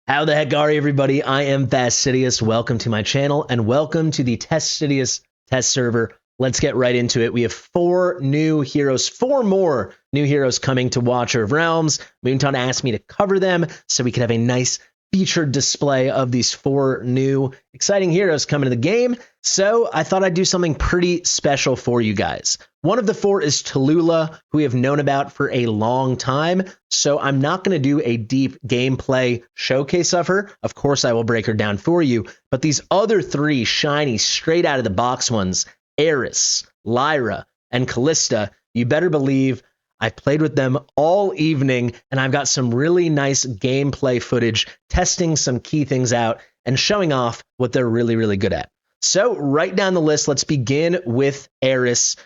How the heck are you, everybody? I am Fastidious. Welcome to my channel and welcome to the Fastidious test server. Let's get right into it. We have four new heroes, four more new heroes coming to Watcher of Realms. Moonton asked me to cover them so we could have a nice featured display of these four new exciting heroes coming to the game. So I thought I'd do something pretty special for you guys. One of the four is Talula, who we have known about for a long time. So I'm not going to do a deep gameplay showcase of her. Of course, I will break her down for you. But these other three shiny, straight out of the box ones, Aeris, Lyra, and Calista, you better believe I've played with them all evening, and I've got some really nice gameplay footage testing some key things out and showing off what they're really, really good at. So right down the list, let's begin with Aeris.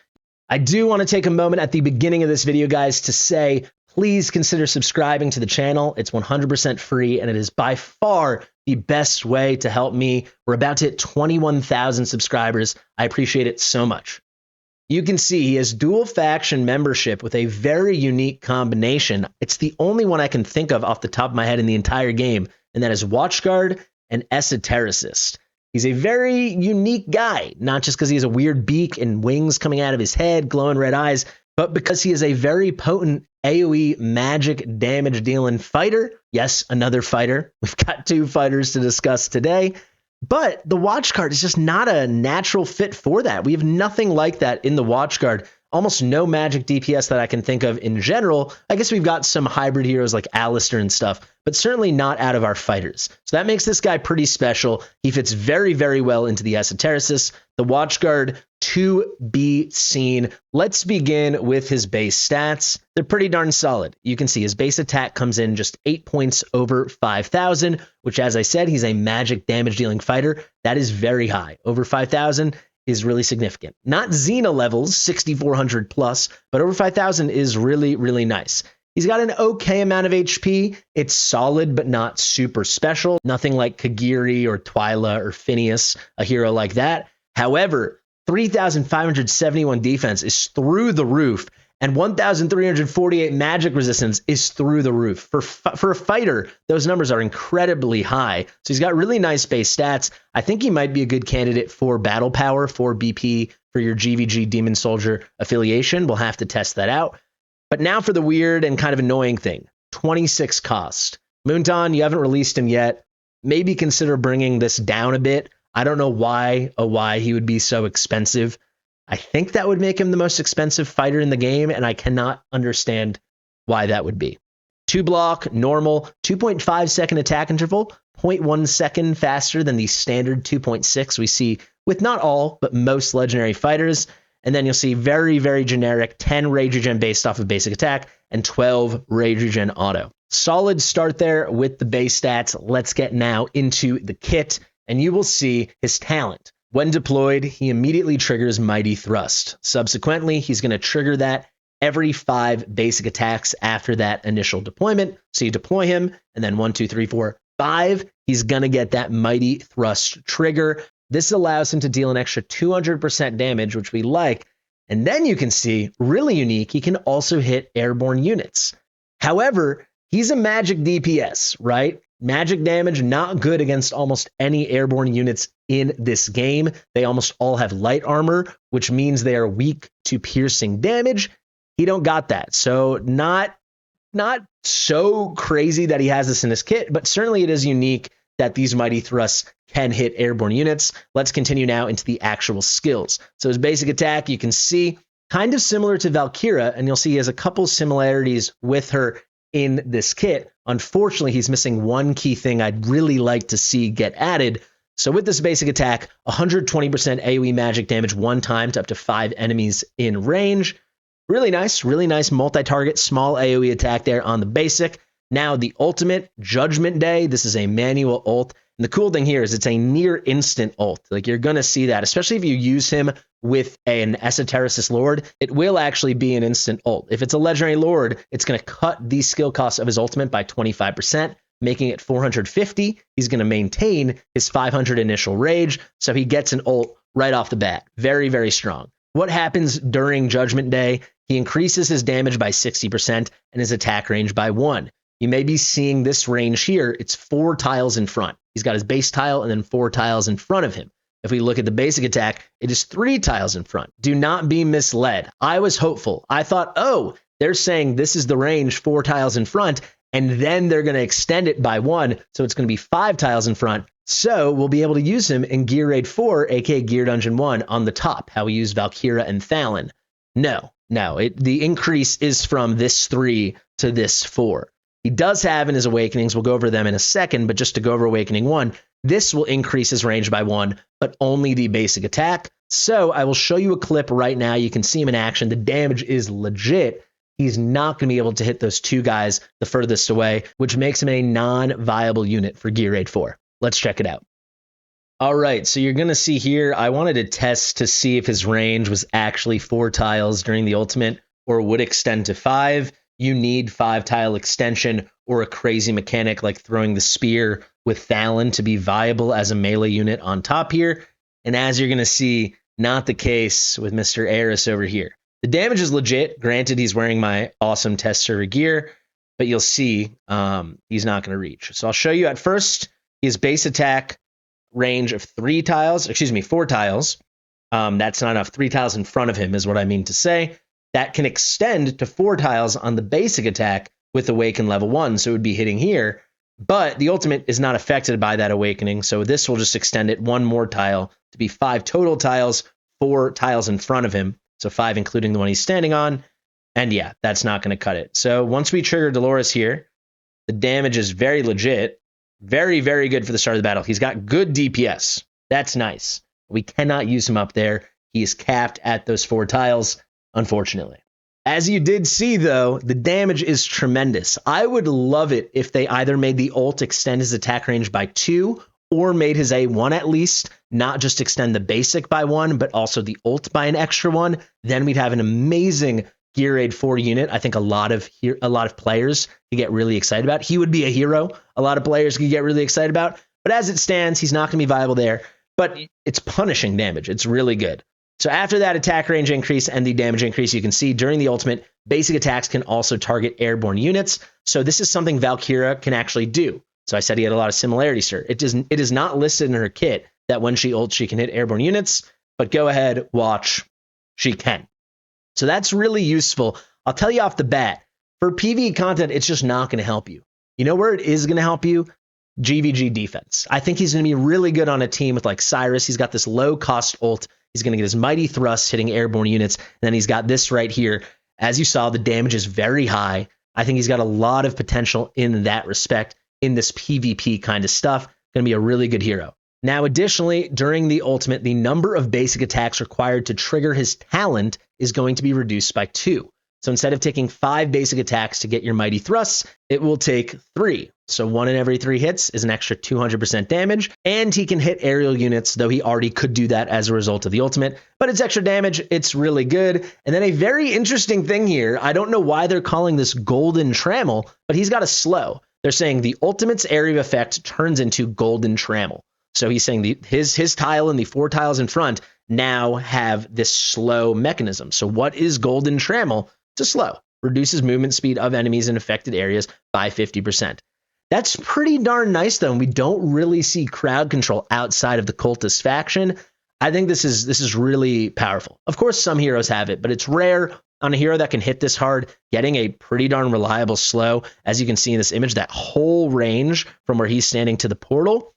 I do want to take a moment at the beginning of this video, guys, to say, please consider subscribing to the channel. It's 100% free, and it is by far the best way to help me. We're about to hit 21,000 subscribers. I appreciate it so much. You can see he has dual faction membership with a very unique combination. It's the only one I can think of off the top of my head in the entire game, and that is Watchguard and Esotericist. He's a very unique guy, not just because he has a weird beak and wings coming out of his head, glowing red eyes, but because he is a very potent AoE magic damage dealing fighter. Yes, another fighter. We've got two fighters to discuss today. But the Watchguard is just not a natural fit for that. We have nothing like that in the Watchguard. Almost no magic DPS that I can think of in general. I guess we've got some hybrid heroes like Alistair and stuff, but certainly not out of our fighters. So that makes this guy pretty special. He fits very, very well into the Esotericist. The Watchguard to be seen. Let's begin with his base stats. They're pretty darn solid. You can see his base attack comes in just 8 points over 5,000, which, as I said, he's a magic damage dealing fighter. That is very high. Over 5,000 is really significant. Not Xena levels, 6,400 plus, but over 5,000 is really, really nice. He's got an okay amount of HP. It's solid, but not super special. Nothing like Kagiri or Twyla or Phineas, a hero like that. However, 3,571 defense is through the roof, and 1,348 magic resistance is through the roof. For a fighter, those numbers are incredibly high. So he's got really nice base stats. I think he might be a good candidate for battle power, for BP, for your GVG Demon Soldier affiliation. We'll have to test that out. But now for the weird and kind of annoying thing, 26 cost. Moonton, you haven't released him yet. Maybe consider bringing this down a bit. I don't know why he would be so expensive. I think that would make him the most expensive fighter in the game, and I cannot understand why that would be. 2 block, normal, 2.5 second attack interval, 0.1 second faster than the standard 2.6 we see with not all, but most legendary fighters. And then you'll see very, very generic 10 rage regen based off of basic attack and 12 rage regen auto. Solid start there with the base stats. Let's get now into the kit, and you will see his talent. When deployed, he immediately triggers Mighty Thrust. Subsequently, he's going to trigger that every 5 basic attacks after that initial deployment. So you deploy him, and then 1, 2, 3, 4, 5, he's going to get that Mighty Thrust trigger. This allows him to deal an extra 200% damage, which we like. And then you can see, really unique, he can also hit airborne units. However, he's a magic DPS, right? Magic damage, not good against almost any airborne units in this game. They almost all have light armor, which means they are weak to piercing damage. He don't got that. So not so crazy that he has this in his kit, but certainly it is unique that these Mighty Thrusts can hit airborne units. Let's continue now into the actual skills. So his basic attack, you can see, kind of similar to Valkyra, and you'll see he has a couple similarities with her in this kit. Unfortunately, he's missing one key thing I'd really like to see get added. So with this basic attack, 120% AoE magic damage one time to up to 5 enemies in range. Really nice multi-target, small AoE attack there on the basic. Now the ultimate, Judgment Day. This is a manual ult. And the cool thing here is it's a near instant ult. Like, you're going to see that, especially if you use him with an Esotericist Lord, it will actually be an instant ult. If it's a Legendary Lord, it's going to cut the skill cost of his ultimate by 25%, making it 450. He's going to maintain his 500 initial rage, so he gets an ult right off the bat. Very, very strong. What happens during Judgment Day? He increases his damage by 60% and his attack range by 1. you may be seeing this range here. It's 4 tiles in front. He's got his base tile and then 4 tiles in front of him. If we look at the basic attack, it is 3 tiles in front. Do not be misled. I was hopeful. I thought, oh, they're saying this is the range 4 tiles in front, and then they're going to extend it by 1, so it's going to be 5 tiles in front. So we'll be able to use him in Gear Raid 4, aka Gear Dungeon 1, on the top, how we use Valkyra and Thalon. No, the increase is from this 3 to this 4. He does have in his Awakenings, we'll go over them in a second, but just to go over Awakening 1, this will increase his range by 1, but only the basic attack. So I will show you a clip right now. You can see him in action. The damage is legit. He's not going to be able to hit those 2 guys the furthest away, which makes him a non-viable unit for Gear Raid 4. Let's check it out. All right, so you're going to see here, I wanted to test to see if his range was actually 4 tiles during the ultimate or would extend to 5. You need 5 tile extension or a crazy mechanic like throwing the spear with Thalon to be viable as a melee unit on top here. And as you're going to see, not the case with Mr. Aeris over here. The damage is legit. Granted, he's wearing my awesome test server gear, but you'll see he's not going to reach. So I'll show you at first his base attack range of 4 tiles. That's not enough. 3 tiles in front of him is what I mean to say. That can extend to 4 tiles on the basic attack with Awaken level 1, so it would be hitting here. But the ultimate is not affected by that Awakening, so this will just extend it 1 more tile to be 5 total tiles, 4 tiles in front of him, so 5 including the one he's standing on. And yeah, that's not going to cut it. So once we trigger Dolores here, the damage is very legit. Very, very good for the start of the battle. He's got good DPS. That's nice. We cannot use him up there. He is capped at those 4 tiles, unfortunately. As you did see, though, the damage is tremendous. I would love it if they either made the ult extend his attack range by 2 or made his A1 at least, not just extend the basic by 1, but also the ult by an extra 1. Then we'd have an amazing Gear Raid 4 unit. I think a lot of players could get really excited about. He would be a hero a lot of players could get really excited about. But as it stands, he's not going to be viable there. But it's punishing damage. It's really good. So after that attack range increase and the damage increase, you can see during the ultimate, basic attacks can also target airborne units. So this is something Valkyra can actually do. So I said he had a lot of similarities here. It is not listed in her kit that when she ults, she can hit airborne units, but go ahead, watch, she can. So that's really useful. I'll tell you off the bat, for PvE content, it's just not going to help you. You know where it is going to help you? GVG defense. I think he's going to be really good on a team with like Cyrus. He's got this low cost ult. He's going to get his mighty thrust hitting airborne units. And then he's got this right here. As you saw, the damage is very high. I think he's got a lot of potential in that respect in this PvP kind of stuff. Going to be a really good hero. Now, additionally, during the ultimate, the number of basic attacks required to trigger his talent is going to be reduced by 2. So instead of taking 5 basic attacks to get your mighty thrusts, it will take 3. So 1 in every 3 hits is an extra 200% damage, and he can hit aerial units, though he already could do that as a result of the ultimate. But it's extra damage, it's really good. And then a very interesting thing here, I don't know why they're calling this Golden Trammel, but he's got a slow. They're saying the ultimate's area of effect turns into Golden Trammel. So he's saying his tile and the 4 tiles in front now have this slow mechanism. So what is Golden Trammel? It's a slow. Reduces movement speed of enemies in affected areas by 50%. That's pretty darn nice, though, and we don't really see crowd control outside of the cultist faction. I think this is really powerful. Of course, some heroes have it, but it's rare on a hero that can hit this hard, getting a pretty darn reliable slow. As you can see in this image, that whole range from where he's standing to the portal,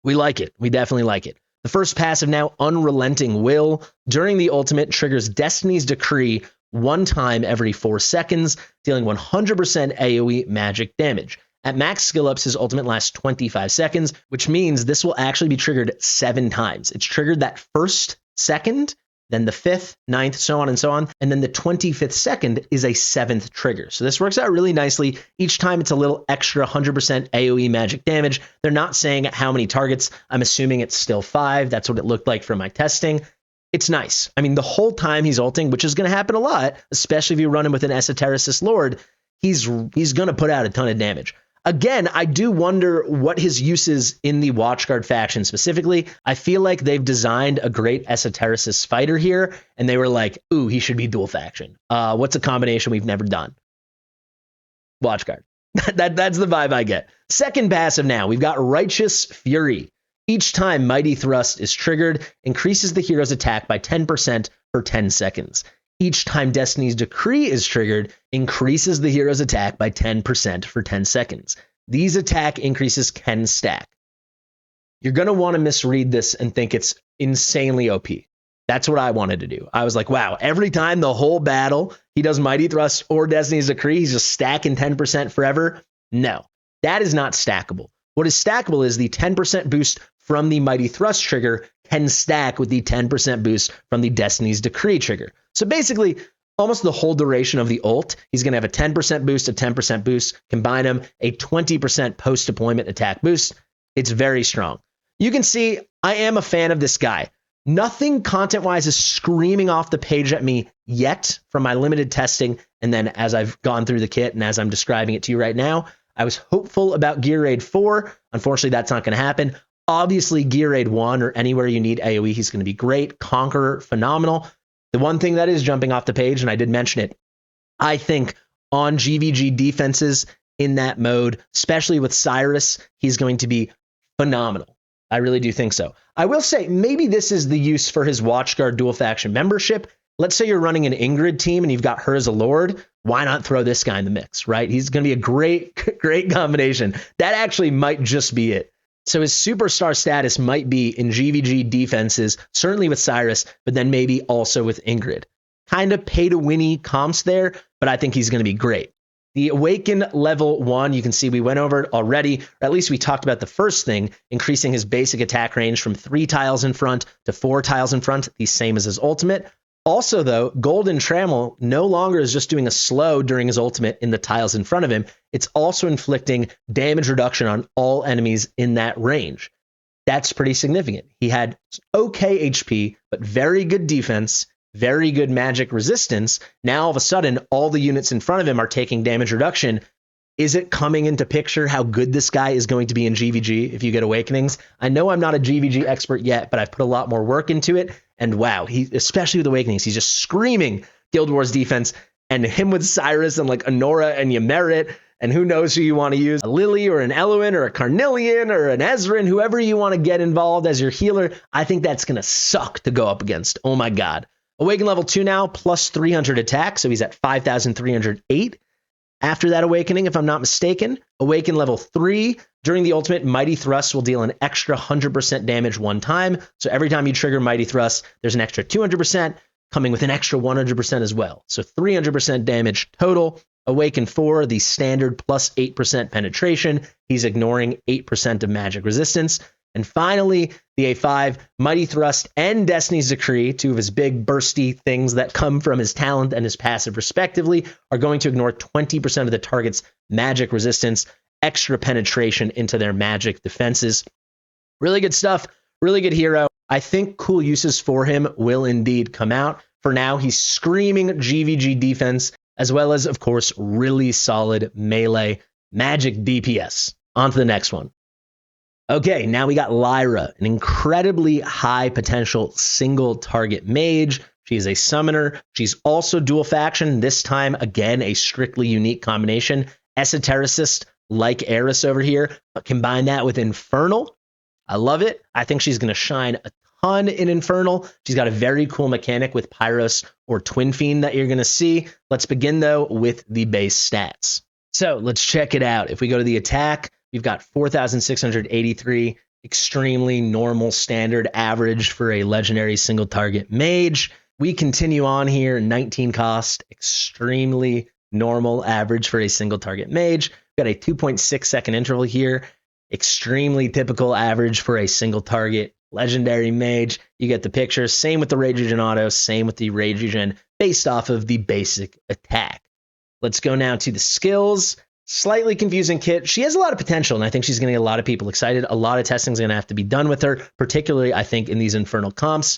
we like it. We definitely like it. The first passive now, Unrelenting Will. During the ultimate, triggers Destiny's Decree 1 time every 4 seconds, dealing 100% AoE magic damage. At max skill ups, his ultimate lasts 25 seconds, which means this will actually be triggered 7 times. It's triggered that first second, then the 5th, 9th, so on and so on, and then the 25th second is a 7th trigger. So this works out really nicely. Each time it's a little extra 100% AoE magic damage. They're not saying how many targets. I'm assuming it's still 5. That's what it looked like from my testing. It's nice. I mean, the whole time he's ulting, which is going to happen a lot, especially if you run him with an Esotericist Lord, he's going to put out a ton of damage. Again, I do wonder what his use is in the Watchguard faction specifically. I feel like they've designed a great Esotericist fighter here, and they were like, ooh, he should be dual faction. What's a combination we've never done? Watchguard. That's the vibe I get. Second passive now, we've got Righteous Fury. Each time Mighty Thrust is triggered, increases the hero's attack by 10% for 10 seconds. Each time Destiny's Decree is triggered, increases the hero's attack by 10% for 10 seconds. These attack increases can stack. You're going to want to misread this and think it's insanely OP. That's what I wanted to do. I was like, wow, every time the whole battle, he does Mighty Thrust or Destiny's Decree, he's just stacking 10% forever. No, that is not stackable. What is stackable is the 10% boost from the Mighty Thrust trigger can stack with the 10% boost from the Destiny's Decree trigger. So basically, almost the whole duration of the ult, he's going to have a 10% boost, a 10% boost, combine them, a 20% post-deployment attack boost. It's very strong. You can see I am a fan of this guy. Nothing content-wise is screaming off the page at me yet from my limited testing. And then as I've gone through the kit and as I'm describing it to you right now, I was hopeful about Gear Raid 4. Unfortunately, that's not going to happen. Obviously, Gear Raid 1 or anywhere you need AoE, he's going to be great. Conqueror, phenomenal. The one thing that is jumping off the page, and I did mention it, I think on GVG defenses in that mode, especially with Cyrus, he's going to be phenomenal. I really do think so. I will say maybe this is the use for his Watchguard dual faction membership. Let's say you're running an Ingrid team and you've got her as a Lord. Why not throw this guy in the mix, right? He's going to be a great combination. That actually might just be it. So his superstar status might be in GVG defenses, certainly with Cyrus, but then maybe also with Ingrid. Kind of pay-to-winny comps there, but I think he's going to be great. The Awaken level 1, you can see we went over it already, or at least we talked about the first thing, increasing his basic attack range from 3 tiles in front to 4 tiles in front, the same as his ultimate. Also, though, Golden Trammel no longer is just doing a slow during his ultimate in the tiles in front of him. It's also inflicting damage reduction on all enemies in that range. That's pretty significant. He had okay HP, but very good defense, very good magic resistance. Now, all of a sudden, all the units in front of him are taking damage reduction. Is it coming into picture how good this guy is going to be in GVG if you get Awakenings? I know I'm not a GVG expert yet, but I've put a lot more work into it. And wow, he, especially with Awakenings, he's just screaming Guild Wars defense. And him with Cyrus and like Honora and Ymeret, and who knows who you want to use, a Lily or an Eloin or a Carnelian or an Ezrein, whoever you want to get involved as your healer. I think that's going to suck to go up against. Oh my God. Awaken level 2 now, plus 300 attack, so he's at 5,308. After that Awakening, if I'm not mistaken, Awaken level 3, during the ultimate, Mighty Thrust will deal an extra 100% damage one time. So every time you trigger Mighty Thrust, there's an extra 200%, coming with an extra 100% as well. So 300% damage total. Awaken 4, the standard plus 8% penetration. He's ignoring 8% of magic resistance. And finally, the A5, Mighty Thrust and Destiny's Decree, 2 of his big bursty things that come from his talent and his passive respectively, are going to ignore 20% of the target's magic resistance, extra penetration into their magic defenses. Really good stuff, really good hero. I think cool uses for him will indeed come out. For now, he's screaming GVG defense, as well as, of course, really solid melee magic DPS. On to the next one. Okay, now we got Lyra, an incredibly high potential single target mage. She is a summoner. She's also dual faction, this time, again, a strictly unique combination. Esotericist, like Aeris over here, but combine that with Infernal. I love it. I think she's going to shine a ton in Infernal. She's got a very cool mechanic with Pyros or Twin Fiend that you're going to see. Let's begin, though, with the base stats. So let's check it out. If we go to the attack, we've got 4,683, extremely normal standard average for a legendary single target mage. We continue on here, 19 cost, extremely normal average for a single target mage. We've got a 2.6 second interval here, extremely typical average for a single target legendary mage. You get the picture. Same with the Rage Regen auto, same with the Rage Regen based off of the basic attack. Let's go now to the skills. Slightly confusing kit. She has a lot of potential, and I think she's going to get a lot of people excited. A lot of testing is going to have to be done with her, particularly, I think, in these Infernal comps.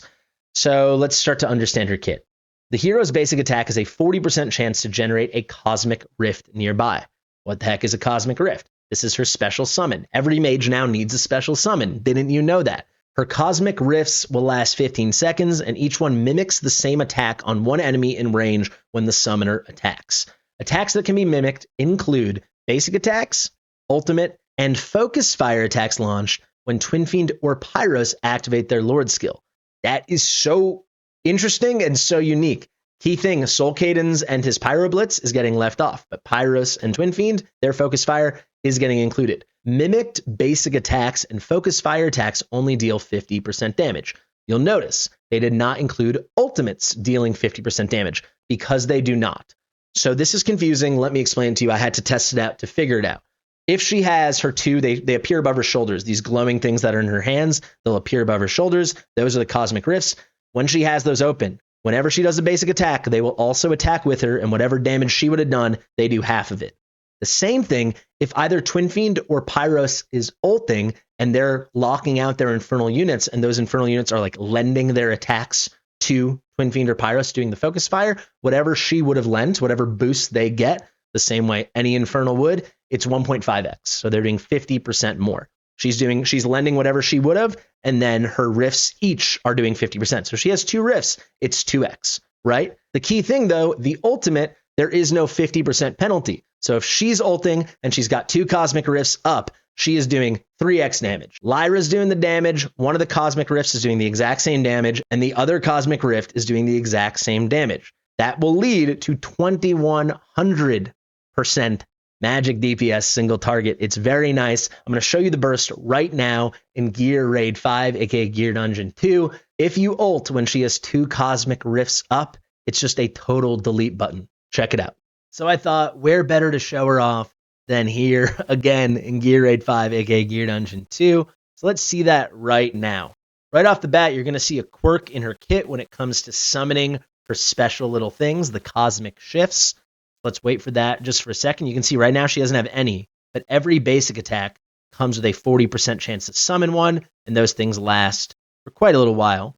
So let's start to understand her kit. The hero's basic attack is a 40% chance to generate a Cosmic Rift nearby. What the heck is a Cosmic Rift? This is her special summon. Every mage now needs a special summon. Didn't you know that? Her Cosmic Rifts will last 15 seconds, and each one mimics the same attack on one enemy in range when the summoner attacks. Attacks that can be mimicked include basic attacks, ultimate, and focus fire attacks launched when Twin Fiend or Pyros activate their Lord skill. That is so interesting and so unique. Key thing, Soul Cadence and his Pyro Blitz is getting left off, but Pyros and Twin Fiend, their focus fire is getting included. Mimicked basic attacks and focus fire attacks only deal 50% damage. You'll notice they did not include ultimates dealing 50% damage because they do not. So this is confusing. Let me explain to you. I had to test it out to figure it out. If she has her two, they appear above her shoulders. These glowing things that are in her hands, they'll appear above her shoulders. Those are the Cosmic Rifts. When she has those open, whenever she does a basic attack, they will also attack with her, and whatever damage she would have done, they do half of it. The same thing if either Twin Fiend or Pyros is ulting and they're locking out their infernal units, and those infernal units are like lending their attacks to Twin Fiend or Pyros doing the focus fire, whatever she would have lent, whatever boost they get, the same way any infernal would, it's 1.5x. So they're doing 50% more. She's lending whatever she would have, and then her rifts each are doing 50%. So she has 2 rifts, it's 2x, right? The key thing though, the ultimate, there is no 50% penalty. So if she's ulting and she's got 2 cosmic rifts up, she is doing 3x damage. Lyra's doing the damage, one of the cosmic rifts is doing the exact same damage, and the other cosmic rift is doing the exact same damage. That will lead to 2100% magic DPS single target. It's very nice. I'm going to show you the burst right now in Gear Raid 5, aka Gear Dungeon 2. If you ult when she has 2 cosmic rifts up, it's just a total delete button. Check it out. So I thought, where better to show her off than here again in Gear Raid 5, aka Gear Dungeon 2. So let's see that right now. Right off the bat, you're going to see a quirk in her kit when it comes to summoning for special little things, the cosmic shifts. Let's wait for that just for a second. You can see right now she doesn't have any, but every basic attack comes with a 40% chance to summon one, and those things last for quite a little while.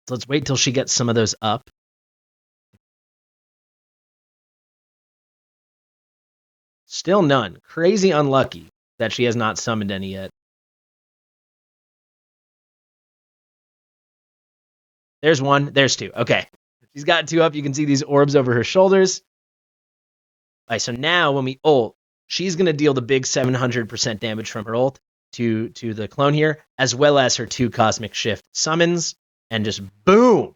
So let's wait till she gets some of those up. Still none. Crazy unlucky that she has not summoned any yet. There's one. There's 2. Okay. She's got 2 up. You can see these orbs over her shoulders. All right, so now when we ult, she's going to deal the big 700% damage from her ult to the clone here, as well as her 2 cosmic shift summons. And just boom,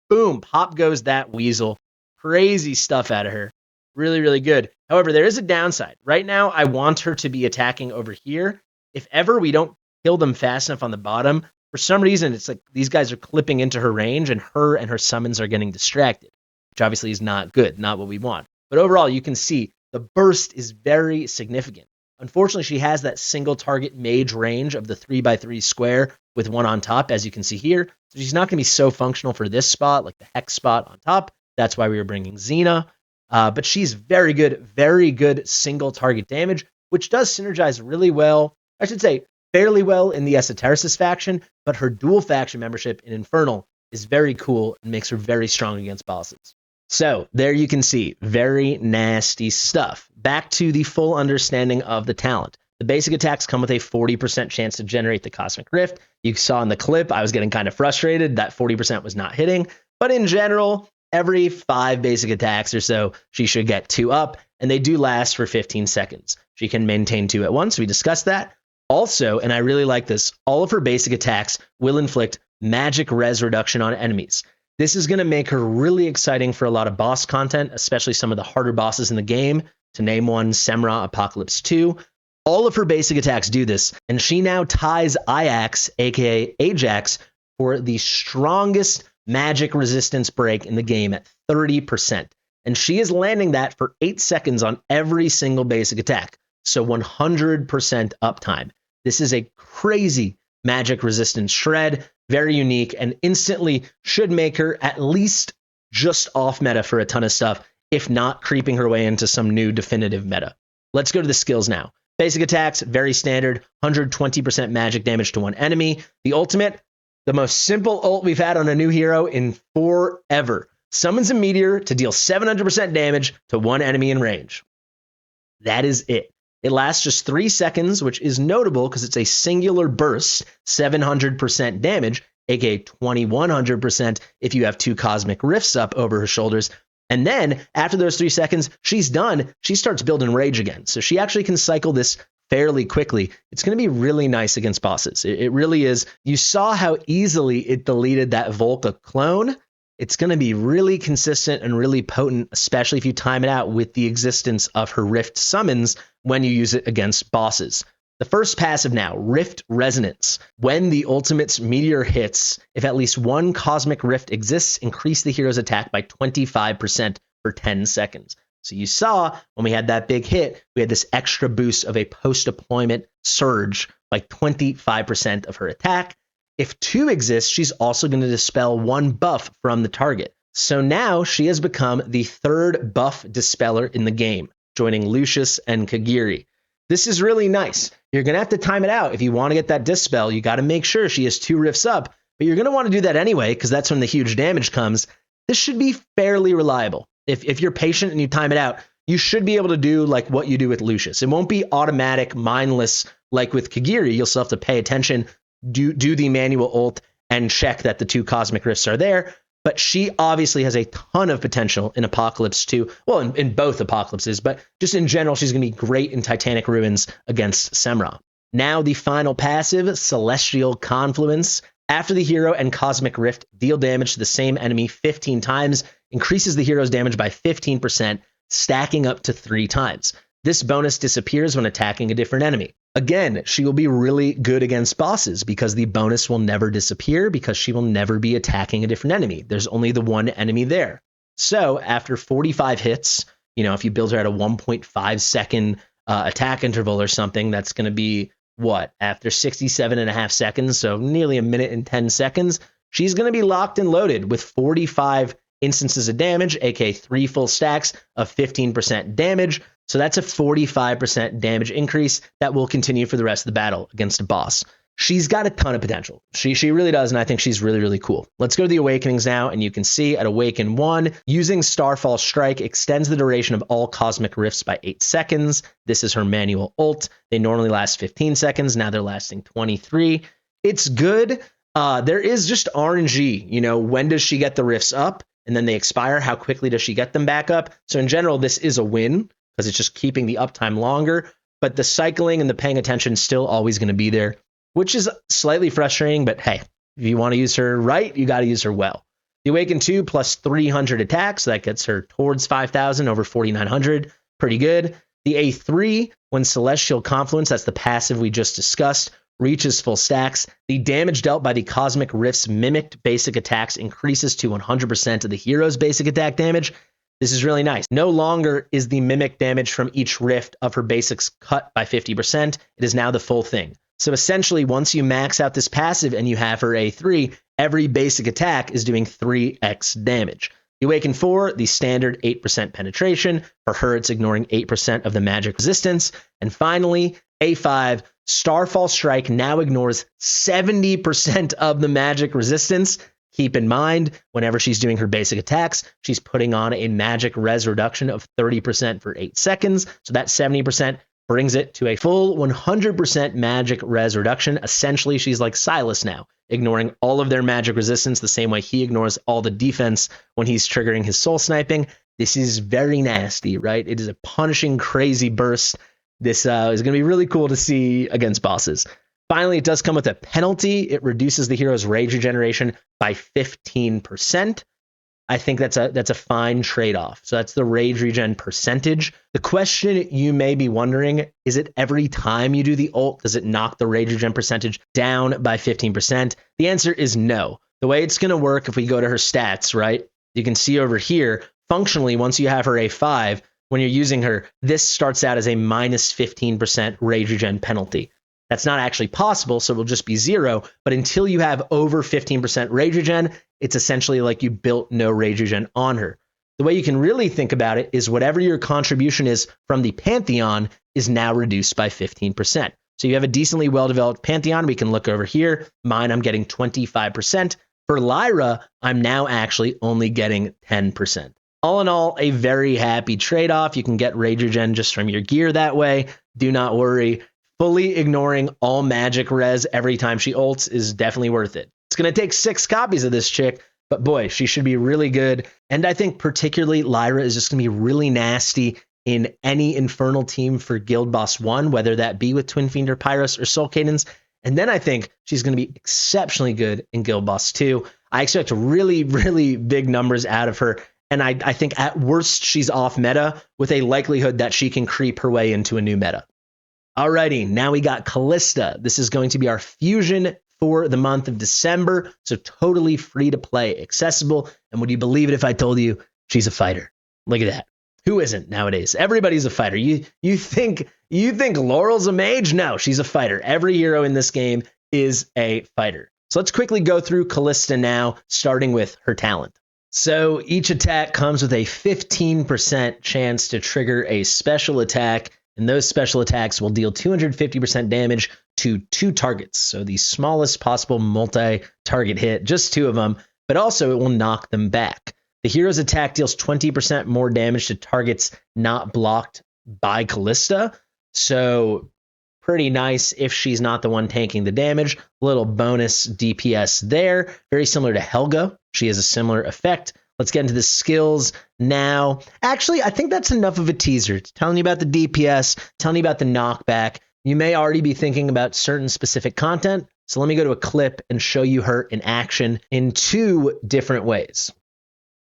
boom, pop goes that weasel. Crazy stuff out of her. Really, really good. However, there is a downside. Right now, I want her to be attacking over here. If ever we don't kill them fast enough on the bottom, for some reason, it's like these guys are clipping into her range, and her summons are getting distracted, which obviously is not good, not what we want. But overall, you can see the burst is very significant. Unfortunately, she has that single target mage range of the 3x3 square with one on top, as you can see here. So she's not going to be so functional for this spot, like the hex spot on top. That's why we were bringing Xena. But she's very good single target damage, which does synergize really well. I should say fairly well in the Esotericist faction, but her dual faction membership in Infernal is very cool and makes her very strong against bosses. So there you can see, very nasty stuff. Back to the full understanding of the talent. The basic attacks come with a 40% chance to generate the Cosmic Rift. You saw in the clip, I was getting kind of frustrated that 40% was not hitting. But in general, every 5 basic attacks or so, she should get 2 up, and they do last for 15 seconds. She can maintain 2 at once. We discussed that. Also, and I really like this, all of her basic attacks will inflict magic res reduction on enemies. This is going to make her really exciting for a lot of boss content, especially some of the harder bosses in the game. To name one, Semra Apocalypse 2. All of her basic attacks do this, and she now ties Ajax, aka Ajax, for the strongest magic resistance break in the game at 30%. And she is landing that for 8 seconds on every single basic attack. So 100% uptime. This is a crazy magic resistance shred, very unique, and instantly should make her at least just off meta for a ton of stuff, if not creeping her way into some new definitive meta. Let's go to the skills now. Basic attacks, very standard, 120% magic damage to one enemy. The ultimate, the most simple ult we've had on a new hero in forever. Summons a meteor to deal 700% damage to one enemy in range. That is it. It lasts just 3 seconds, which is notable because it's a singular burst, 700% damage, aka 2100% if you have 2 cosmic rifts up over her shoulders. And then after those 3 seconds, she's done. She starts building rage again. So she actually can cycle this fairly quickly. It's going to be really nice against bosses. It really is. You saw how easily it deleted that Volca clone. It's going to be really consistent and really potent, especially if you time it out with the existence of her Rift summons when you use it against bosses. The first passive now, Rift Resonance. When the ultimate's meteor hits, if at least one cosmic rift exists, increase the hero's attack by 25% for 10 seconds. So you saw when we had that big hit, we had this extra boost of a post-deployment surge by 25% of her attack. If 2 exists, she's also going to dispel 1 buff from the target. So now she has become the 3rd buff dispeller in the game, joining Lucius and Kagiri. This is really nice. You're going to have to time it out. If you want to get that dispel, you got to make sure she has 2 rifts up, but you're going to want to do that anyway, because that's when the huge damage comes. This should be fairly reliable. If you're patient and you time it out, you should be able to do like what you do with Lucius. It won't be automatic, mindless like with Kagiri. You'll still have to pay attention, do the manual ult, and check that the 2 cosmic rifts are there. But she obviously has a ton of potential in Apocalypse 2. Well, in both Apocalypses, but just in general, she's going to be great in Titanic Ruins against Semra. Now the final passive, Celestial Confluence. After the hero and Cosmic Rift deal damage to the same enemy 15 times, increases the hero's damage by 15%, stacking up to 3 times. This bonus disappears when attacking a different enemy. Again, she will be really good against bosses because the bonus will never disappear because she will never be attacking a different enemy. There's only the one enemy there. So after 45 hits, if you build her at a 1.5 second attack interval or something, that's going to be what? After 67.5 seconds, so nearly a minute and 10 seconds, she's going to be locked and loaded with 45 instances of damage, aka 3 full stacks of 15% damage. So that's a 45% damage increase that will continue for the rest of the battle against a boss. She's got a ton of potential. She really does, and I think she's really, really cool. Let's go to the Awakenings now, and you can see at Awaken 1, using Starfall Strike extends the duration of all Cosmic Rifts by 8 seconds. This is her manual ult. They normally last 15 seconds. Now they're lasting 23. It's good. There is just RNG. When does she get the rifts up? And then they expire. How quickly does she get them back up? So in general, this is a win because it's just keeping the uptime longer. But the cycling and the paying attention is still always going to be there, which is slightly frustrating. But hey, if you want to use her right, you got to use her well. The Awaken 2 plus 300 attacks. So that gets her towards 5,000 over 4,900. Pretty good. The A3, when Celestial Confluence, that's the passive we just discussed, reaches full stacks, the damage dealt by the Cosmic Rift's mimicked basic attacks increases to 100% of the hero's basic attack damage. This is really nice. No longer is the mimic damage from each rift of her basics cut by 50%. It is now the full thing. So essentially, once you max out this passive and you have her A3, every basic attack is doing 3x damage. The Awaken 4, the standard 8% penetration. For her, it's ignoring 8% of the magic resistance. And finally, A5, Starfall Strike now ignores 70% of the magic resistance. Keep in mind, whenever she's doing her basic attacks, she's putting on a magic res reduction of 30% for 8 seconds. So that 70% brings it to a full 100% magic res reduction. Essentially, she's like Silas now, ignoring all of their magic resistance the same way he ignores all the defense when he's triggering his soul sniping. This is very nasty, right? It is a punishing, crazy burst. This is going to be really cool to see against bosses. Finally, it does come with a penalty. It reduces the hero's rage regeneration by 15%. I think that's a fine trade-off. So that's the rage regen percentage. The question you may be wondering, is it every time you do the ult, does it knock the rage regen percentage down by 15%? The answer is no. The way it's going to work, if we go to her stats, right, you can see over here, functionally, once you have her A5, when you're using her, this starts out as a minus 15% rage regen penalty. That's not actually possible, so it will just be 0. But until you have over 15% rage regen, it's essentially like you built no rage regen on her. The way you can really think about it is whatever your contribution is from the Pantheon is now reduced by 15%. So you have a decently well-developed Pantheon. We can look over here. Mine, I'm getting 25%. For Lyra, I'm now actually only getting 10%. All in all, a very happy trade-off. You can get rage regen just from your gear that way. Do not worry. Fully ignoring all magic res every time she ults is definitely worth it. It's going to take 6 copies of this chick, But boy, she should be really good. And I think particularly Lyra is just going to be really nasty in any Infernal team for Guild Boss 1, whether that be with Twin Fiend or Pyros or Soul Cadence. And then I think she's going to be exceptionally good in Guild Boss 2. I expect really, really big numbers out of her. And I think at worst, she's off meta with a likelihood that she can creep her way into a new meta. Alrighty, now we got Calista. This is going to be our fusion for the month of December. So totally free to play, accessible. And would you believe it if I told you she's a fighter? Look at that. Who isn't nowadays? Everybody's a fighter. You think Laurel's a mage? No, she's a fighter. Every hero in this game is a fighter. So let's quickly go through Calista now, starting with her talent. So each attack comes with a 15% chance to trigger a special attack, and those special attacks will deal 250% damage to 2 targets. So the smallest possible multi-target hit, just 2 of them, but also it will knock them back. The hero's attack deals 20% more damage to targets not blocked by Calista. So pretty nice if she's not the one tanking the damage. Little bonus DPS there. Very similar to Helga. She has a similar effect. Let's get into the skills now. Actually, I think that's enough of a teaser. It's telling you about the DPS, telling you about the knockback. You may already be thinking about certain specific content. So let me go to a clip and show you her in action in 2 different ways.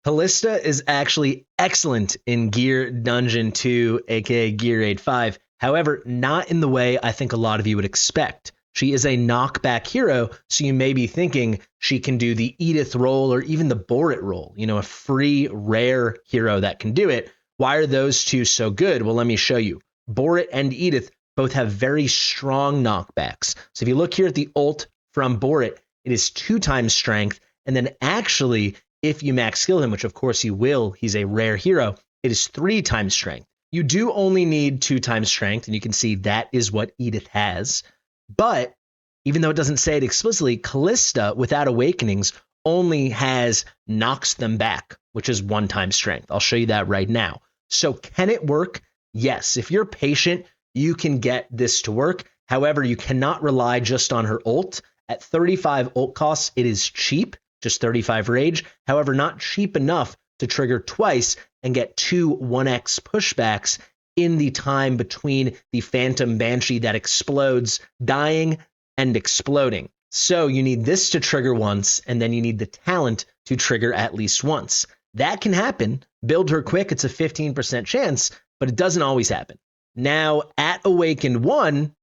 Calista is actually excellent in Gear Dungeon 2, aka Gear Raid 5. However, not in the way I think a lot of you would expect. She is a knockback hero, so you may be thinking she can do the Edith role or even the Borit role, a free, rare hero that can do it. Why are those 2 so good? Well, let me show you. Borit and Edith both have very strong knockbacks. So if you look here at the ult from Borit, it is 2 times strength, and then actually, if you max skill him, which of course you will, he's a rare hero, it is 3 times strength. You do only need 2 times strength, and you can see that is what Edith has. But even though it doesn't say it explicitly, Calista, without awakenings, only has knocks them back, which is 1 time strength. I'll show you that right now. So can it work? Yes. If you're patient, you can get this to work. However, you cannot rely just on her ult. At 35 ult costs, it is cheap, just 35 rage. However, not cheap enough to trigger twice and get 2 1x pushbacks in the time between the Phantom Banshee that explodes, dying, and exploding. So you need this to trigger once, and then you need the talent to trigger at least once. That can happen. Build her quick, it's a 15% chance, but it doesn't always happen. Now, at Awakened 1,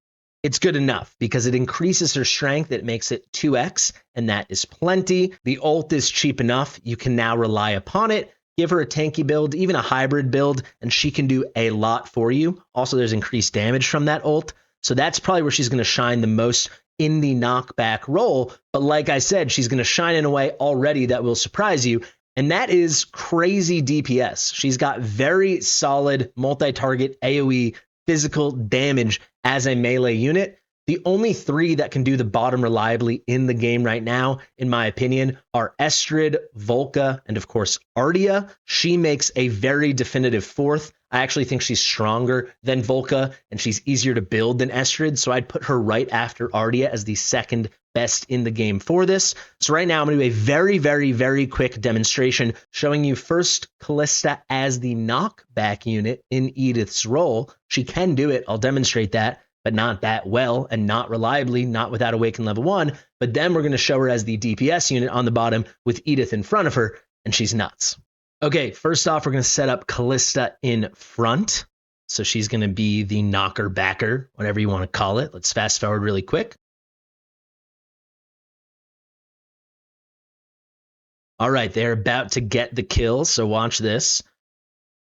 it's good enough because it increases her strength. It makes it 2x, and that is plenty. The ult is cheap enough. You can now rely upon it. Give her a tanky build, even a hybrid build, and she can do a lot for you. Also, there's increased damage from that ult. So that's probably where she's going to shine the most in the knockback role. But like I said, she's going to shine in a way already that will surprise you. And that is crazy DPS. She's got very solid multi-target AoE physical damage as a melee unit. The only 3 that can do the bottom reliably in the game right now, in my opinion, are Estrid, Volca, and of course, Ardia. She makes a very definitive 4th. I actually think she's stronger than Volca, and she's easier to build than Estrid, so I'd put her right after Ardia as the 2nd best in the game for this. So right now, I'm going to do a very, very, very quick demonstration showing you first Calista as the knockback unit in Edith's role. She can do it. I'll demonstrate that, but not that well and not reliably, not without Awaken level 1. But then we're going to show her as the DPS unit on the bottom with Edith in front of her, and she's nuts. Okay, first off, we're going to set up Calista in front. So she's going to be the knocker backer, whatever you want to call it. Let's fast forward really quick. All right, they're about to get the kill, so watch this.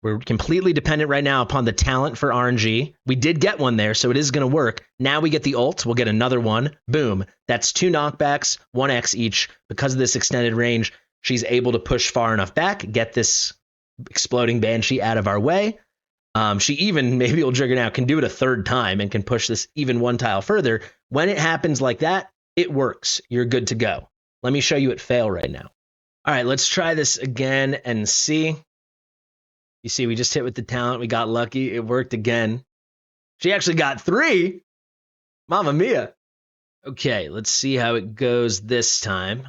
We're completely dependent right now upon the talent for RNG. We did get one there, so it is going to work. Now we get the ult. We'll get another one. Boom. That's 2 knockbacks, 1x each. Because of this extended range, she's able to push far enough back, get this exploding Banshee out of our way. She even, maybe will trigger now, can do it a 3rd time and can push this even 1 tile further. When it happens like that, it works. You're good to go. Let me show you it fail right now. All right, let's try this again and see. You see, we just hit with the talent. We got lucky. It worked again. She actually got 3. Mamma mia. Okay, let's see how it goes this time.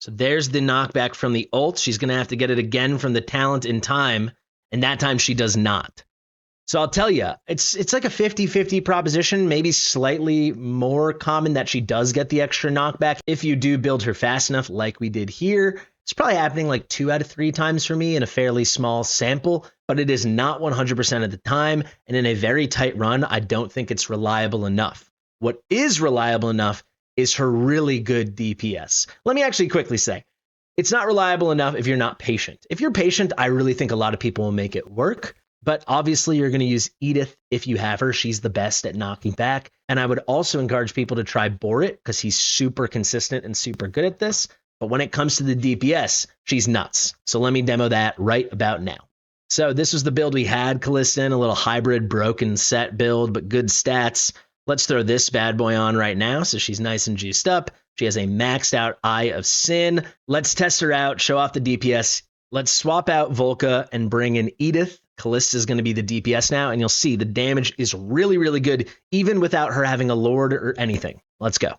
So there's the knockback from the ult. She's going to have to get it again from the talent in time, and that time she does not. So I'll tell you, it's like a 50-50 proposition, maybe slightly more common that she does get the extra knockback. If you do build her fast enough like we did here, it's probably happening like 2 out of 3 times for me in a fairly small sample, but it is not 100% of the time. And in a very tight run, I don't think it's reliable enough. What is reliable enough is her really good DPS. Let me actually quickly say, it's not reliable enough if you're not patient. If you're patient, I really think a lot of people will make it work. But obviously, you're going to use Edith if you have her. She's the best at knocking back. And I would also encourage people to try Borit because he's super consistent and super good at this. But when it comes to the DPS, she's nuts. So let me demo that right about now. So this was the build we had Calista in, a little hybrid broken set build, but good stats. Let's throw this bad boy on right now. So she's nice and juiced up. She has a maxed out Eye of Sin. Let's test her out, show off the DPS. Let's swap out Volca and bring in Edith. Calista is going to be the DPS now, and you'll see the damage is really, really good, even without her having a Lord or anything. Let's go.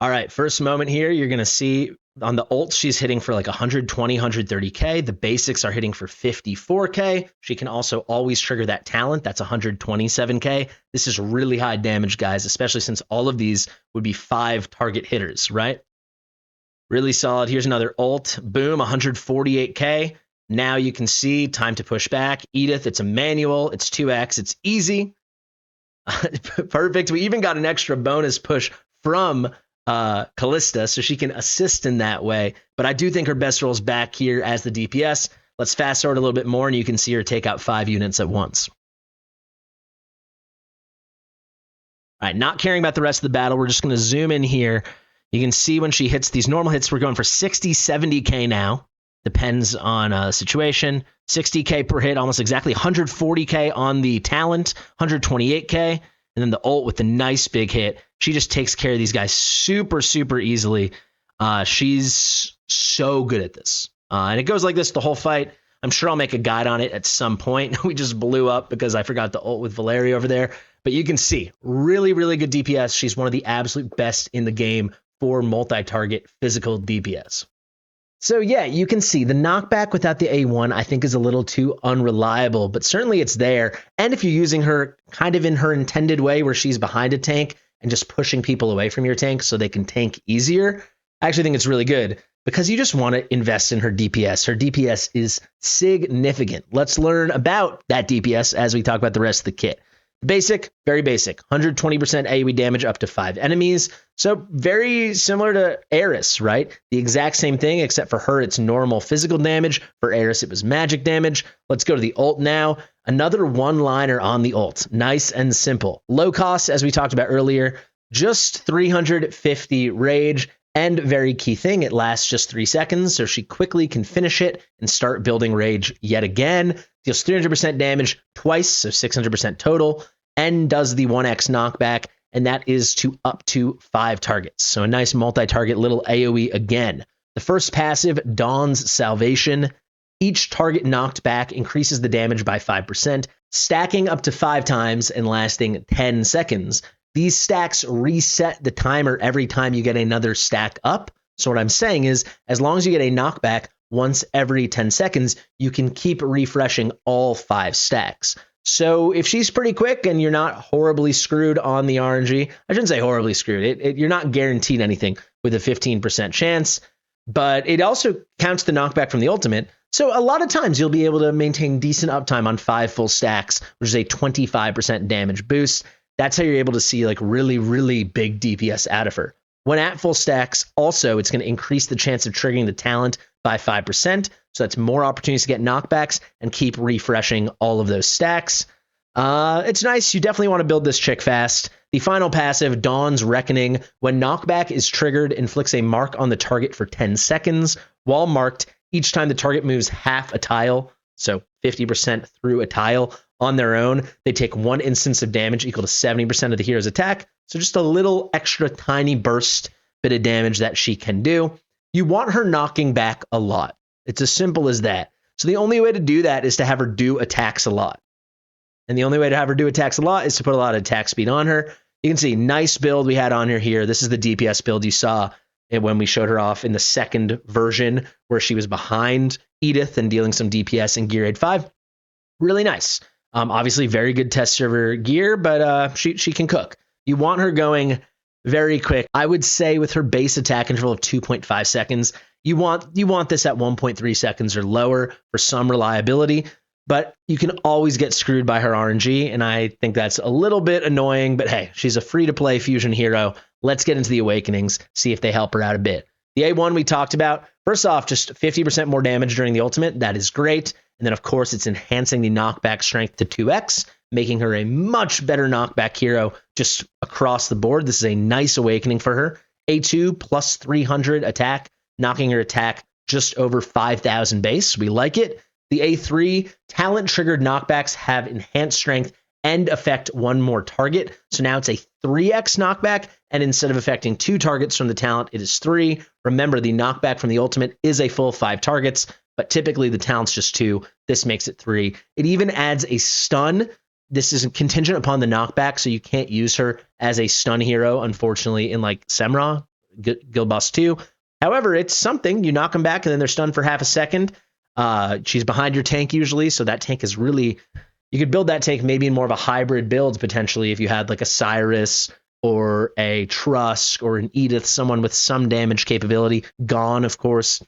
All right, first moment here, you're going to see on the ult, she's hitting for like 120, 130K. The basics are hitting for 54K. She can also always trigger that talent. That's 127K. This is really high damage, guys, especially since all of these would be 5 target hitters, right? Really solid. Here's another ult. Boom, 148K. Now you can see time to push back. Edith, it's a manual. It's 2x. It's easy. Perfect. We even got an extra bonus push from Calista, so she can assist in that way. But I do think her best role is back here as the DPS. Let's fast forward a little bit more, and you can see her take out 5 units at once. All right, not caring about the rest of the battle, we're just going to zoom in here. You can see when she hits these normal hits, we're going for 60, 70K now. Depends on the situation. 60K per hit, almost exactly. 140K on the talent, 128K. And then the ult with the nice big hit. She just takes care of these guys super, super easily. She's so good at this. And it goes like this the whole fight. I'm sure I'll make a guide on it at some point. We just blew up because I forgot the ult with Valeria over there. But you can see, really, really good DPS. She's one of the absolute best in the game for multi-target physical DPS. So yeah, you can see the knockback without the A1 I think is a little too unreliable, but certainly it's there. And if you're using her kind of in her intended way where she's behind a tank and just pushing people away from your tank so they can tank easier, I actually think it's really good because you just want to invest in her DPS. Her DPS is significant. Let's learn about that DPS as we talk about the rest of the kit. Basic, very basic, 120% AoE damage up to 5 enemies. So very similar to Aeris, right? The exact same thing, except for her, it's normal physical damage. For Aeris, it was magic damage. Let's go to the ult now. Another one-liner on the ult. Nice and simple. Low cost, as we talked about earlier, just 350 rage. And very key thing, it lasts just 3 seconds, so she quickly can finish it and start building rage yet again. Deals 300% damage twice, so 600% total, and does the 1x knockback, and that is to up to 5 targets. So a nice multi-target little AoE again. The first passive, Dawn's Salvation. Each target knocked back increases the damage by 5%, stacking up to 5 times and lasting 10 seconds. These stacks reset the timer every time you get another stack up. So what I'm saying is, as long as you get a knockback once every 10 seconds, you can keep refreshing all 5 stacks. So if she's pretty quick and you're not horribly screwed on the RNG, I shouldn't say horribly screwed. You're not guaranteed anything with a 15% chance, but it also counts the knockback from the ultimate. So a lot of times you'll be able to maintain decent uptime on 5 full stacks, which is a 25% damage boost. That's how you're able to see like really, really big DPS out of her. When at full stacks, also, it's going to increase the chance of triggering the talent by 5%. So that's more opportunities to get knockbacks and keep refreshing all of those stacks. It's nice. You definitely want to build this chick fast. The final passive, Dawn's Reckoning. When knockback is triggered, inflicts a mark on the target for 10 seconds. While marked, each time the target moves half a tile, so 50% through a tile, on their own, they take 1 instance of damage equal to 70% of the hero's attack. So just a little extra tiny burst bit of damage that she can do. You want her knocking back a lot. It's as simple as that. So the only way to do that is to have her do attacks a lot. And the only way to have her do attacks a lot is to put a lot of attack speed on her. You can see, nice build we had on her here. This is the DPS build you saw when we showed her off in the second version where she was behind Edith and dealing some DPS in Gear 8.5. Really nice. Obviously, very good test server gear, but she can cook. You want her going very quick. I would say with her base attack interval of 2.5 seconds, you want this at 1.3 seconds or lower for some reliability, but you can always get screwed by her RNG, and I think that's a little bit annoying, but hey, she's a free-to-play fusion hero. Let's get into the Awakenings, see if they help her out a bit. The A1 we talked about, first off, just 50% more damage during the ultimate. That is great. And then, of course, it's enhancing the knockback strength to 2x, making her a much better knockback hero just across the board. This is a nice awakening for her. A2 plus 300 attack, knocking her attack just over 5,000 base. We like it. The A3 talent-triggered knockbacks have enhanced strength and affect one more target. So now it's a 3x knockback, and instead of affecting 2 targets from the talent, it is 3. Remember, the knockback from the ultimate is a full 5 targets, but typically the talent's just 2. This makes it 3. It even adds a stun. This is contingent upon the knockback, so you can't use her as a stun hero, unfortunately, in like Semra, Guild Boss 2. However, it's something. You knock them back, and then they're stunned for half a second. She's behind your tank usually, so that tank is really... You could build that tank maybe in more of a hybrid build, potentially, if you had like a Cyrus or a Trusk or an Edith, someone with some damage capability. Gone, of course,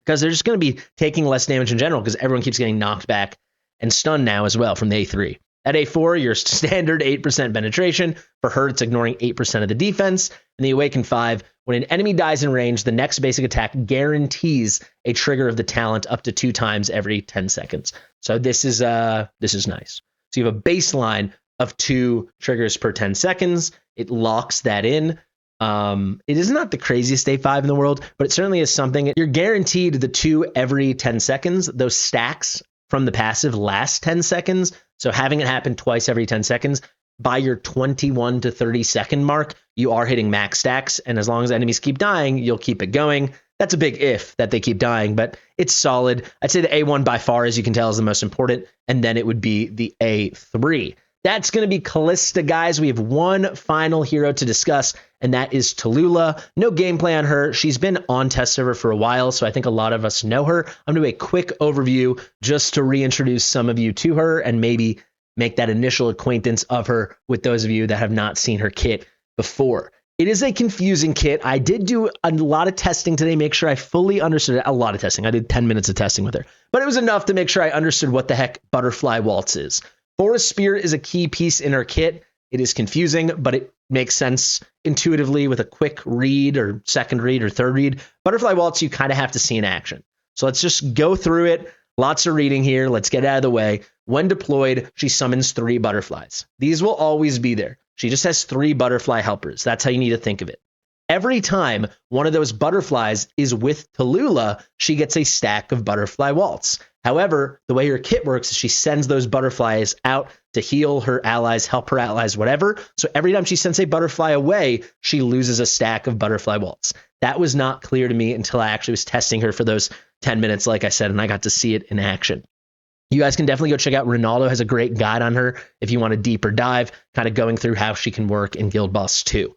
because they're just going to be taking less damage in general because everyone keeps getting knocked back and stunned now as well from the A3. At A4, your standard 8% penetration. For her, it's ignoring 8% of the defense. And the Awaken 5, when an enemy dies in range, the next basic attack guarantees a trigger of the talent up to 2 times every 10 seconds. So this is nice. So you have a baseline of 2 triggers per 10 seconds. It locks that in. It is not the craziest A5 in the world, but it certainly is something. You're guaranteed the 2 every 10 seconds. Those stacks from the passive last 10 seconds. So having it happen twice every 10 seconds, by your 21 to 30 second mark, you are hitting max stacks. And as long as enemies keep dying, you'll keep it going. That's a big if that they keep dying, but it's solid. I'd say the A1 by far, as you can tell, is the most important. And then it would be the A3. That's going to be Calista, guys. We have one final hero to discuss, and that is Talula. No gameplay on her. She's been on test server for a while, so I think a lot of us know her. I'm going to do a quick overview just to reintroduce some of you to her and maybe make that initial acquaintance of her with those of you that have not seen her kit before. It is a confusing kit. I did do a lot of testing today, make sure I fully understood it. A lot of testing. I did 10 minutes of testing with her, but it was enough to make sure I understood what the heck Butterfly Waltz is. Forest Spirit is a key piece in her kit. It is confusing, but it makes sense intuitively with a quick read or second read or third read. Butterfly Waltz, you kind of have to see in action. So let's just go through it. Lots of reading here. Let's get it out of the way. When deployed, she summons 3 butterflies. These will always be there. She just has 3 butterfly helpers. That's how you need to think of it. Every time one of those butterflies is with Talula, she gets a stack of Butterfly Waltz. However, the way her kit works is she sends those butterflies out to heal her allies, help her allies, whatever. So every time she sends a butterfly away, she loses a stack of Butterfly Waltz. That was not clear to me until I actually was testing her for those 10 minutes, like I said, and I got to see it in action. You guys can definitely go check out Ronaldo has a great guide on her if you want a deeper dive, kind of going through how she can work in Guild Boss 2.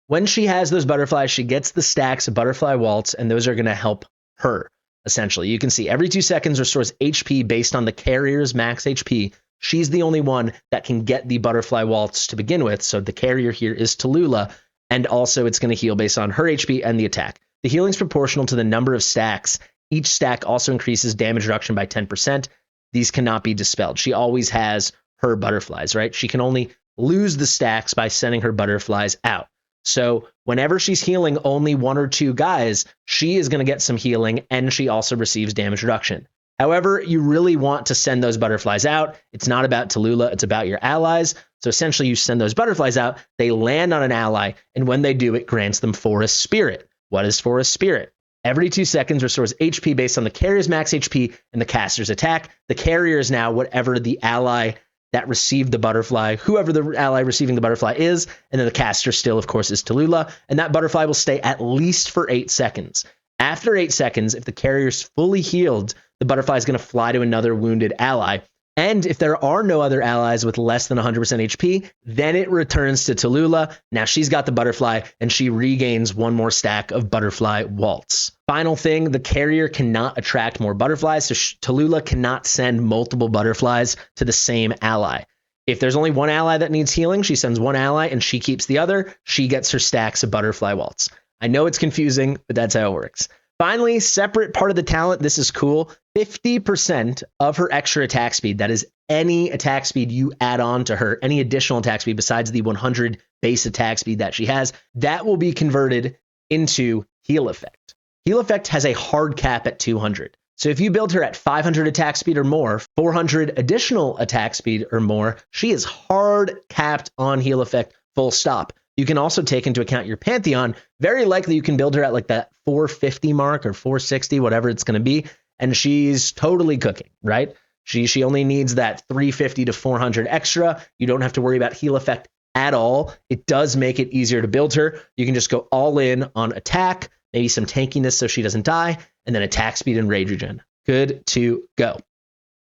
When she has those butterflies, she gets the stacks of Butterfly Waltz, and those are going to help her, essentially. You can see every 2 seconds restores HP based on the carrier's max HP. She's the only one that can get the Butterfly Waltz to begin with, so the carrier here is Talula, and also it's going to heal based on her HP and the attack. The healing is proportional to the number of stacks. Each stack also increases damage reduction by 10%. These cannot be dispelled. She always has her butterflies, right? She can only lose the stacks by sending her butterflies out. So whenever she's healing only 1 or 2 guys, she is going to get some healing, and she also receives damage reduction. However, you really want to send those butterflies out. It's not about Talula, it's about your allies. So essentially you send those butterflies out, they land on an ally, and when they do, it grants them Forest Spirit. What is Forest Spirit? Every 2 seconds restores HP based on the carrier's max HP and the caster's attack. The carrier is now whatever the ally that received the butterfly, whoever the ally receiving the butterfly is, and then the caster still, of course, is Talula, and that butterfly will stay at least for 8 seconds. After 8 seconds, if the carrier's fully healed, the butterfly is going to fly to another wounded ally. And if there are no other allies with less than 100% HP, then it returns to Talula. Now she's got the butterfly, and she regains one more stack of butterfly waltz. Final thing, the carrier cannot attract more butterflies, so Talula cannot send multiple butterflies to the same ally. If there's only one ally that needs healing, she sends one ally and she keeps the other. She gets her stacks of butterfly waltz. I know it's confusing, but that's how it works. Finally, separate part of the talent, this is cool, 50% of her extra attack speed, that is any attack speed you add on to her, any additional attack speed besides the 100 base attack speed that she has, that will be converted into heal effect. Heal effect has a hard cap at 200. So if you build her at 500 attack speed or more, 400 additional attack speed or more, she is hard capped on heal effect, full stop. You can also take into account your Pantheon. Very likely you can build her at like that 450 mark or 460, whatever it's going to be. And she's totally cooking, right? She only needs that 350 to 400 extra. You don't have to worry about heal effect at all. It does make it easier to build her. You can just go all in on attack, maybe some tankiness so she doesn't die, and then attack speed and rage regen. Good to go.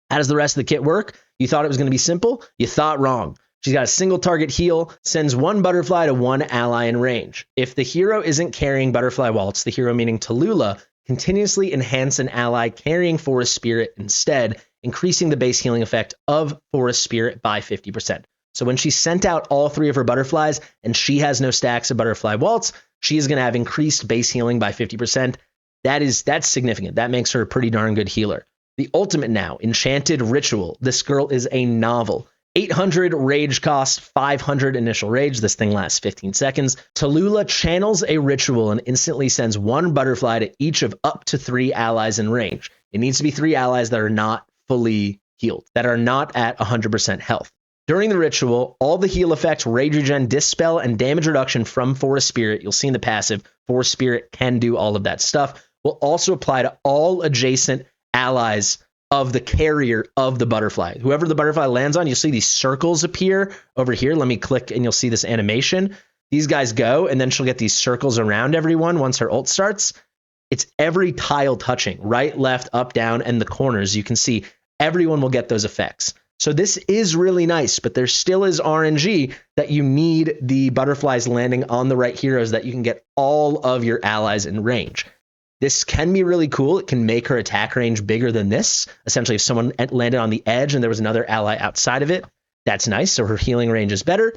How does the rest of the kit work? You thought it was going to be simple? You thought wrong. She's got a single target heal, sends one butterfly to one ally in range. If the hero isn't carrying butterfly waltz, the hero meaning Talula, continuously enhance an ally carrying forest spirit instead, increasing the base healing effect of forest spirit by 50%. So when she sent out all three of her butterflies and she has no stacks of butterfly waltz, she is going to have increased base healing by 50%. That's significant. That makes her a pretty darn good healer. The ultimate now, Enchanted Ritual. This girl is a novel. 800 rage cost, 500 initial rage. This thing lasts 15 seconds. Talula channels a ritual and instantly sends one butterfly to each of up to 3 allies in range. It needs to be 3 allies that are not fully healed, that are not at 100% health. During the ritual, all the heal effects, rage regen, dispel, and damage reduction from Forest Spirit, you'll see in the passive, Forest Spirit can do all of that stuff, will also apply to all adjacent allies of the carrier of the butterfly. Whoever the butterfly lands on, you'll see these circles appear over here. Let me click and you'll see this animation. These guys go, and then she'll get these circles around everyone once her ult starts. It's every tile touching, right, left, up, down, and the corners. You can see everyone will get those effects. So this is really nice, but there still is RNG that you need the butterflies landing on the right heroes that you can get all of your allies in range. This can be really cool. It can make her attack range bigger than this. Essentially, if someone landed on the edge and there was another ally outside of it, that's nice. So her healing range is better.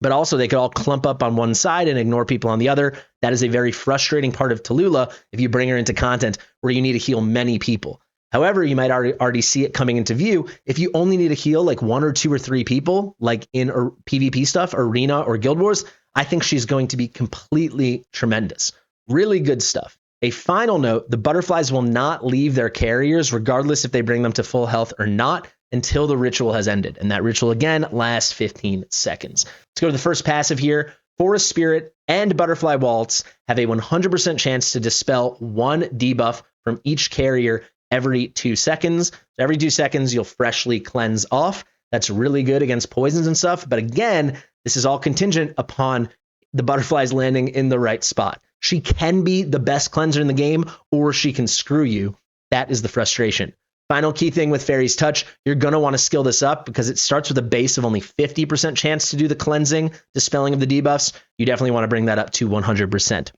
But also, they could all clump up on one side and ignore people on the other. That is a very frustrating part of Talula if you bring her into content where you need to heal many people. However, you might already see it coming into view. If you only need to heal like 1 or 2 or 3 people, like in PvP stuff, Arena or Guild Wars, I think she's going to be completely tremendous. Really good stuff. A final note, the butterflies will not leave their carriers, regardless if they bring them to full health or not, until the ritual has ended. And that ritual, again, lasts 15 seconds. Let's go to the first passive here. Forest Spirit and Butterfly Waltz have a 100% chance to dispel 1 debuff from each carrier every 2 seconds. So every 2 seconds, you'll freshly cleanse off. That's really good against poisons and stuff. But again, this is all contingent upon the butterflies landing in the right spot. She can be the best cleanser in the game, or she can screw you. That is the frustration. Final key thing with Fairy's Touch, you're going to want to skill this up because it starts with a base of only 50% chance to do the cleansing, dispelling of the debuffs. You definitely want to bring that up to 100%.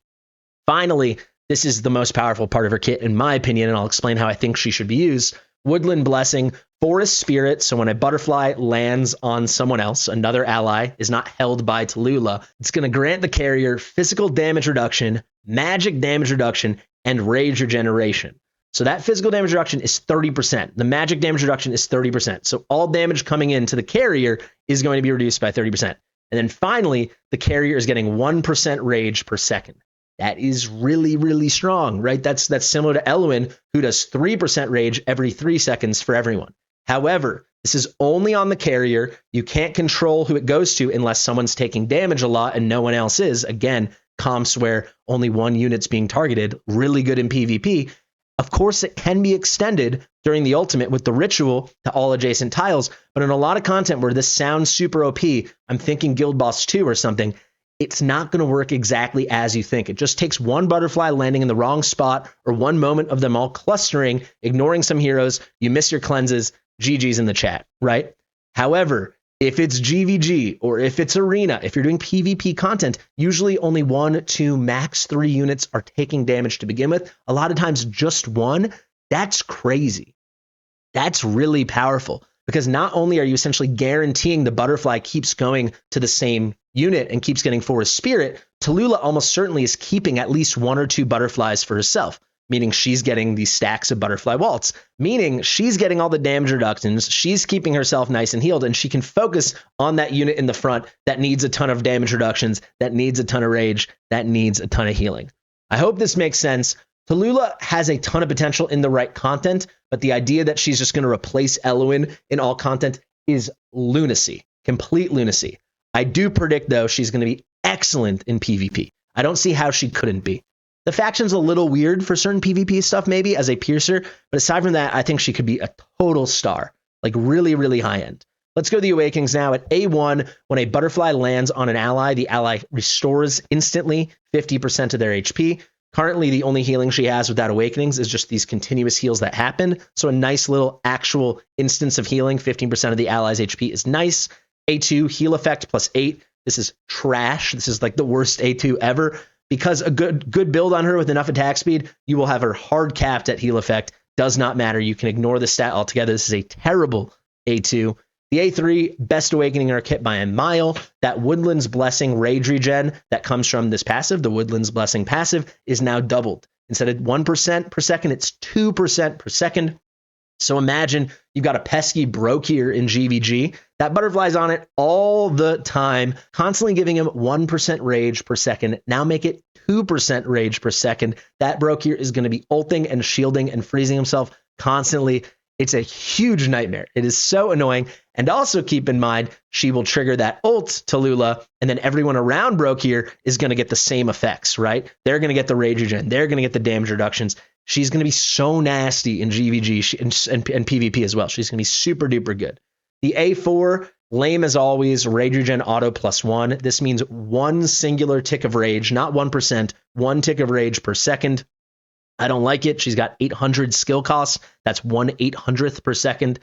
Finally, this is the most powerful part of her kit, in my opinion, and I'll explain how I think she should be used. Woodland Blessing, Forest Spirit, so when a butterfly lands on someone else, another ally is not held by Talula, it's going to grant the carrier physical damage reduction, magic damage reduction, and rage regeneration. So that physical damage reduction is 30%. The magic damage reduction is 30%. So all damage coming into the carrier is going to be reduced by 30%. And then finally, the carrier is getting 1% rage per second. That is really, really strong, right? That's similar to Elwyn, who does 3% rage every 3 seconds for everyone. However, this is only on the carrier. You can't control who it goes to unless someone's taking damage a lot and no one else is. Again, comps where only 1 unit's being targeted, really good in PvP. Of course, it can be extended during the ultimate with the ritual to all adjacent tiles, but in a lot of content where this sounds super OP, I'm thinking Guild Boss 2 or something, it's not going to work exactly as you think. It just takes 1 butterfly landing in the wrong spot or 1 moment of them all clustering, ignoring some heroes. You miss your cleanses. GG's in the chat, right? However, if it's GVG or if it's arena, if you're doing PvP content, usually only 1, 2, max 3 units are taking damage to begin with. A lot of times just 1. That's crazy. That's really powerful because not only are you essentially guaranteeing the butterfly keeps going to the same unit and keeps getting Forest Spirit, Talula almost certainly is keeping at least 1 or 2 butterflies for herself, meaning she's getting these stacks of butterfly waltz, meaning she's getting all the damage reductions, she's keeping herself nice and healed, and she can focus on that unit in the front that needs a ton of damage reductions, that needs a ton of rage, that needs a ton of healing. I hope this makes sense. Talula has a ton of potential in the right content, but the idea that she's just going to replace Eluin in all content is lunacy, complete lunacy. I do predict, though, she's going to be excellent in PvP. I don't see how she couldn't be. The faction's a little weird for certain PvP stuff, maybe, as a piercer, but aside from that, I think she could be a total star, like really, really high end. Let's go to the Awakenings now. At A1, when a butterfly lands on an ally, the ally restores instantly 50% of their HP. Currently, the only healing she has without Awakenings is just these continuous heals that happen. So a nice little actual instance of healing, 15% of the ally's HP is nice. A2, heal effect plus 8. This is trash. This is like the worst A2 ever. Because a good build on her with enough attack speed, you will have her hard capped at heal effect. Does not matter. You can ignore the stat altogether. This is a terrible A2. The A3, best Awakening in our kit by a mile. That Woodland's Blessing rage regen that comes from this passive, the Woodland's Blessing passive, is now doubled. Instead of 1% per second, it's 2% per second. So imagine you've got a pesky broke here in GVG. That butterfly's on it all the time, constantly giving him 1% rage per second. Now make it 2% rage per second. That broke here is going to be ulting and shielding and freezing himself constantly. It's a huge nightmare. It is so annoying. And also keep in mind, she will trigger that ult Talula, and then everyone around broke here is going to get the same effects, right? They're going to get the rage regen. They're going to get the damage reductions. She's going to be so nasty in GVG and PvP as well. She's going to be super duper good. The A4, lame as always, rage regen auto +1. This means 1 singular tick of rage, not 1%, 1 tick of rage per second. I don't like it. She's got 800 skill costs. That's 1/800th per second.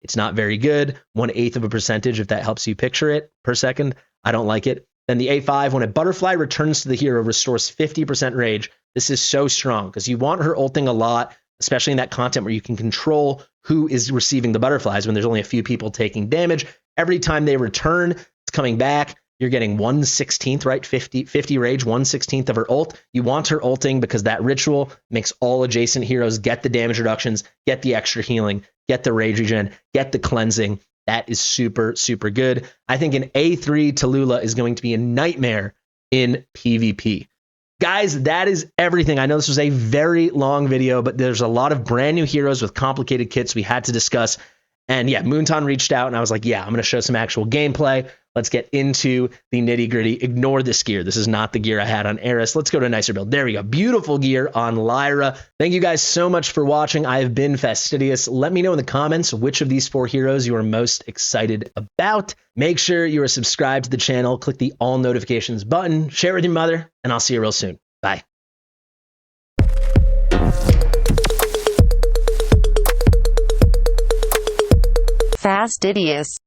It's not very good. 1/8 of a percentage, if that helps you picture it, per second. I don't like it. Then the A5, when a butterfly returns to the hero, restores 50% rage. This is so strong because you want her ulting a lot, especially in that content where you can control who is receiving the butterflies when there's only a few people taking damage. Every time they return, it's coming back. You're getting 1/16th, right? 50 rage, 1/16th of her ult. You want her ulting because that ritual makes all adjacent heroes get the damage reductions, get the extra healing, get the rage regen, get the cleansing. That is super, super good. I think an A3 Talula is going to be a nightmare in PvP. Guys, that is everything. I know this was a very long video, but there's a lot of brand new heroes with complicated kits we had to discuss. And yeah, Moonton reached out and I was like, yeah, I'm going to show some actual gameplay. Let's get into the nitty gritty. Ignore this gear. This is not the gear I had on Aeris. Let's go to a nicer build. There we go. Beautiful gear on Lyra. Thank you guys so much for watching. I have been Fastidious. Let me know in the comments which of these 4 heroes you are most excited about. Make sure you are subscribed to the channel. Click the all notifications button. Share it with your mother, and I'll see you real soon. Bye. Fastidious.